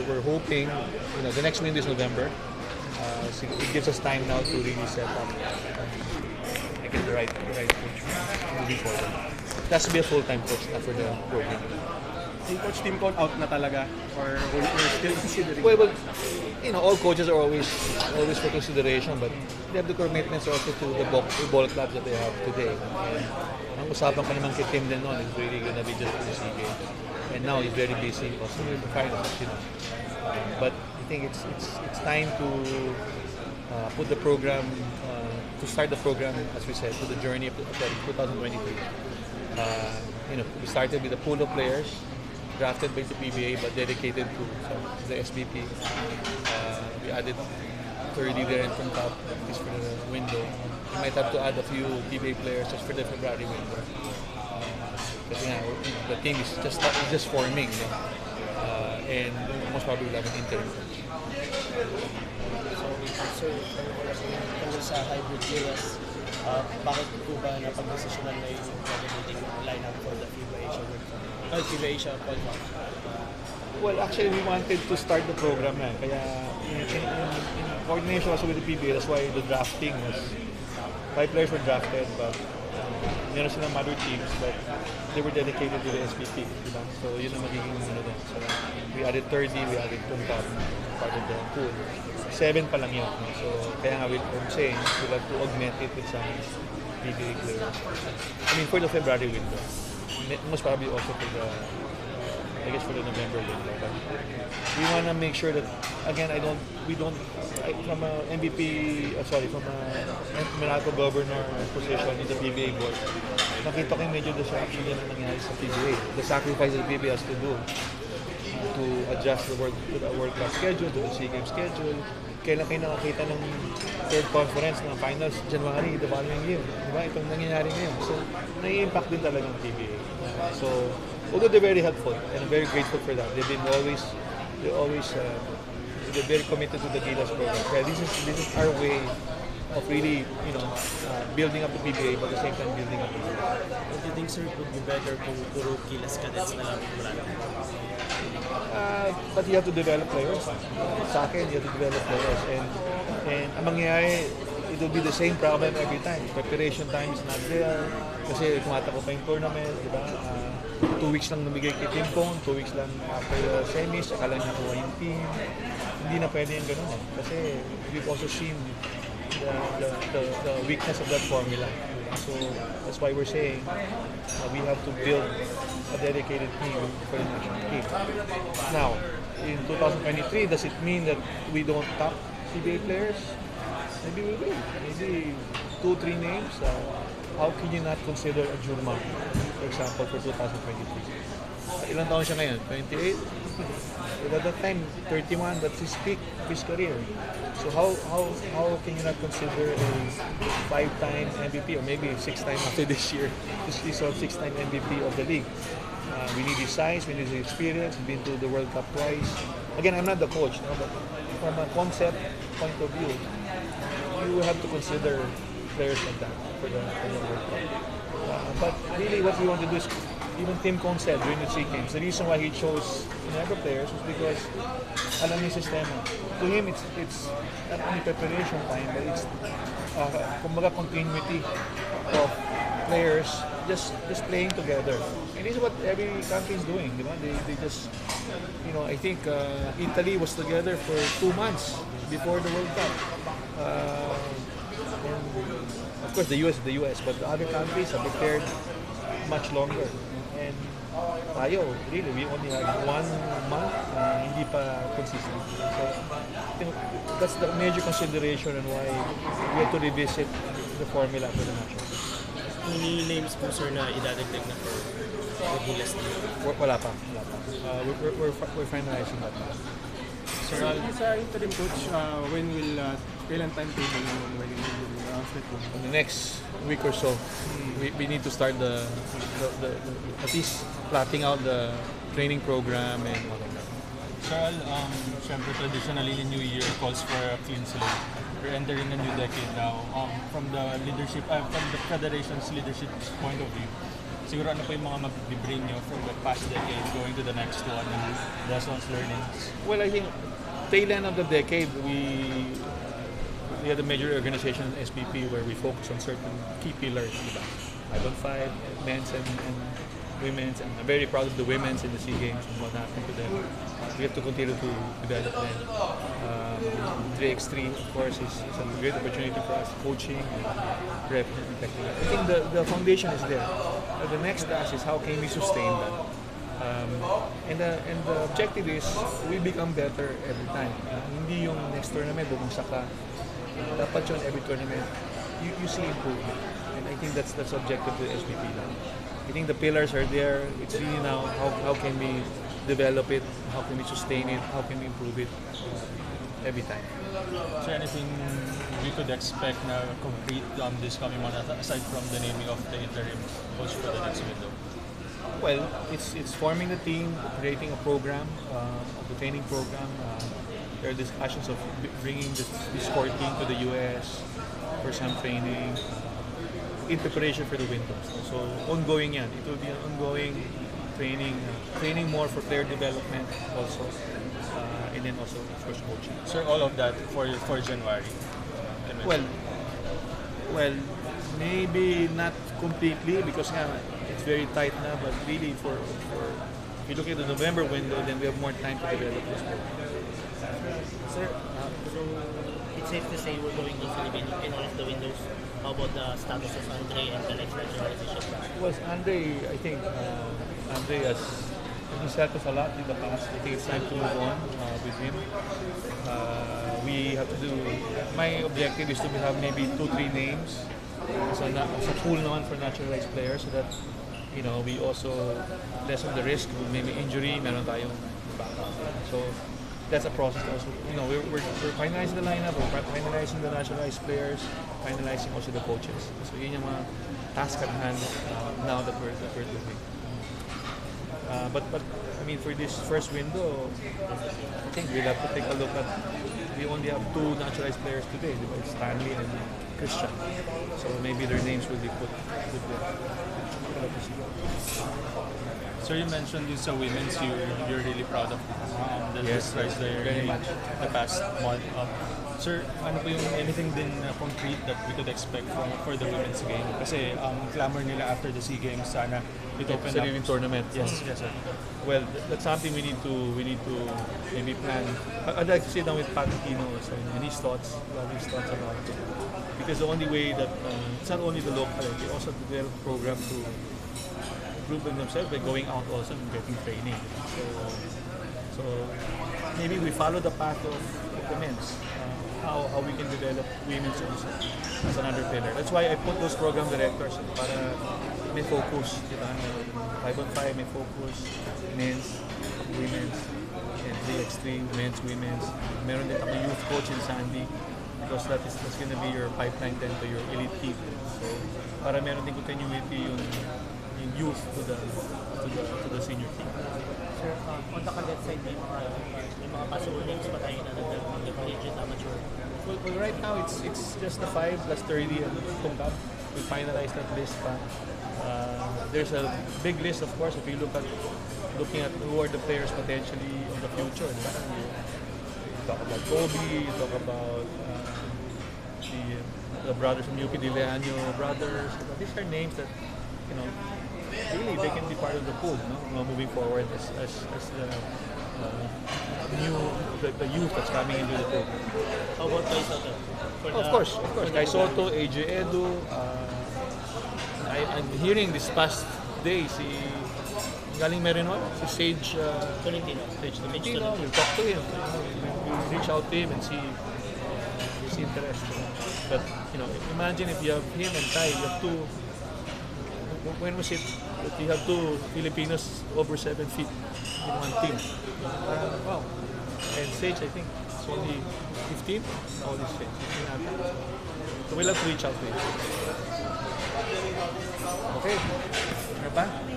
we're hoping, the next window is November. So it gives us time now to really set up and get the right coach moving forward. It has to be a full-time coach, not for the program. Yung coach team call out na talaga, or we're still considering? Well, all coaches are always for consideration, but they have the commitments also to the ball clubs that they have today. And ang usapan pa naman kay Tim din noon is really gonna be just for the SEA Games. And now he's very busy also with the finals, But I think it's time to put the program, to start the program, as we said, to the journey of 2023. We started with a pool of players drafted by the PBA but dedicated to the SBP. We added 30 there and from top, at least for the window. We might have to add a few PBA players just for the February window. Kasi the team is just forming, and most probably we'll have an interim coach. So tungkol sa hybrid Gilas, bakit po ba napag-desisyonan na yung gagamitin lineup for the FIBA Asia World Cup? Well, actually, we wanted to start the program na. Kaya in coordination also with the PBA, that's why the drafting was 5 players were drafted, but meron silang other teams, but they were dedicated to the SBP, diba? So yun ang magiging din. So we added 30, we added Punta, part of the pool. 7 pa lang yun. So kaya nga I'm saying, we'll have to augment it with some PBA players. I mean, for the February window. Most probably also for the November window. But we want to make sure that, again, from a MVP, from a Meralco governor position in the PBA board, nakita ko yung medyo disruption yan ang nangyari sa PBA. The sacrifice that the PBA has to do to adjust the World Cup schedule, to the SEA Games schedule. Kailan kayo nakakita ng third conference ng finals, January, the following year. Diba? Itong nangyayari ngayon. So, nai-impact din talaga ng PBA. So, although they're very helpful and I'm very grateful for that. They're very committed to the Gilas program. Kaya this is our way of really, building up the PBA, but at the same time building up the Gilas. Do you think, sir, it would be better kung puro Gilas cadets na lang mula lang? But you have to develop players. Sa akin, you have to develop players. And ang mangyayari, it will be the same problem every time. Preparation time is not there. Kasi tumatakbo pa yung tournament, di ba? 2 weeks lang namigay kay Tim Cone, 2 weeks lang after the semis, saka lang nakuha yung team. Hindi na pwede yung ganun. Kasi we've also seen the weakness of that formula. So that's why we're saying we have to build a dedicated team for the national team. Now, in 2023, does it mean that we don't top PBA players? Maybe we will. Maybe 2-3 names. How can you not consider a Jurma, for example, for 2023? Ilang taon siya ngayon? 28? At that time, 31, that's his peak of his career. So how can you not consider a 5-time MVP or maybe 6-time after this year? He's a 6-time MVP of the league. We need his size, we need his experience. He's been to the World Cup twice. Again, I'm not the coach, but from a concept point of view, you have to consider players like that for the World Cup. But really, what we want to do is, even Tim Cone said during the SEA Games, the reason why he chose Ginebra players was because alam niya yung sistema. To him, it's not only preparation time, but it's kumbaga continuity of players just playing together. And this is what every country is doing, di ba? They just, I think Italy was together for 2 months before the World Cup. And of course, the US is the US, but the other countries have prepared much longer. And tayo, really, we only had 1 month hindi pa consistent. So, that's the major consideration and why we have to revisit the formula for the national team. Any names po, sir, na idadagdag na for the Gilas team? Wala pa. We're finalizing that now. Sir, sa interim coach, kailan timetable naman when you will fit In the next week or so, we need to start the at least plotting out the training program and all of that. Sir, syempre traditionally the new year calls for a clean slate. We're entering a new decade now. From the federation's leadership point of view, siguro ano po yung mga mag-bring nyo from the past decade going to the next one and lessons learnings? Well, I think tail end of the decade, we had a major organization, SBP, where we focus on certain key pillars. Diba? 5-on-5, men's and women's, and I'm very proud of the women's in the SEA Games and what happened to them. We have to continue to develop them. 3x3, of course, is a great opportunity for us, coaching and representing technical. I think the foundation is there. The next task is how can we sustain that. And the objective is we become better every time. Hindi yung next tournament, bumagsak ka. Dapat yun every tournament, you see improvement. And I think that's objective to the SBP now. I think the pillars are there. It's really now how can we develop it, how can we sustain it, how can we improve it every time. Is there anything we could expect na concrete this coming month aside from the naming of the interim coach for the next window? Well, it's forming the team, creating a program, the training program. There are discussions of bringing this core team to the US for some training, in preparation for the windows. So ongoing yan. It will be an ongoing training more for player development also, and then also of course coaching. Sir, all of that for January? Well, maybe not completely because it's very tight now, but really for if you look at the November window, then we have more time to develop this program. Sir, so it's safe to say we're going to Philippines in all of the windows. How about the status of Andre and the next naturalization? Well, Andre, I think Andre he's helped us a lot in the past. I think it's time to move on with him. We have to do. My objective is to have maybe 2-3 names as a pool naman for naturalized players, so that we also lessen the risk of maybe injury. Meron tayong backup. So that's a process also. We're finalizing the lineup, we're finalizing the naturalized players, finalizing also the coaches. So yun yung mga task at hand now that we're doing. But I mean, for this first window, I think we'll have to take a look at. We only have 2 naturalized players today, it's Stanley and Christian. So maybe their names will be put there. Sir, you mentioned this sa women's, you're really proud of the strides there very much. The past month. Sir, ano po yung anything din concrete that we could expect for the women's game? Kasi clamor nila after the SEA Games, sana it open up. Sariling tournament. Yes, sir. Well, that's something we need to maybe plan. I'd like to sit down with Panlilio and his thoughts about it. Because the only way that it's not only the local, they also develop a program to improve themselves by going out also and getting training. So maybe we follow the path of the men's. How we can develop women's also as another pillar. That's why I put those program directors para may focus, diba? 5-on-5 may focus, men's, women's, and 3x3, men's, women's. Meron din ako youth coach in Sandy because that's going to be your pipeline then to your elite team. So para meron din continuity yung youth to the senior team. Sir, on the cadet side, may mga possible names pa tayo na nag-collegiate amateur. Well, right now it's just the 5 plus 30 and Tungkap. We finalize that list pa. There's a big list, of course, if you looking at who are the players potentially in the future. You talk about Kobe, you talk about the brothers from UP De Leano brothers. These are names that really they can be part of the pool, moving forward as the youth that's coming into the pool. How about Kai Soto? Of course. Kai Soto, AJ Edu. I'm hearing this past day galing Merino, Sage Tolentino. We'll talk to him. We'll reach out to him and see his interest. But imagine if you have him and Tai, you have 2. When was it that you have 2 Filipinos over 7 feet in one team? Wow. And Sage, I think, it's only 15. All this Sage. So we'll have to reach out to him. Okay. Ano pa?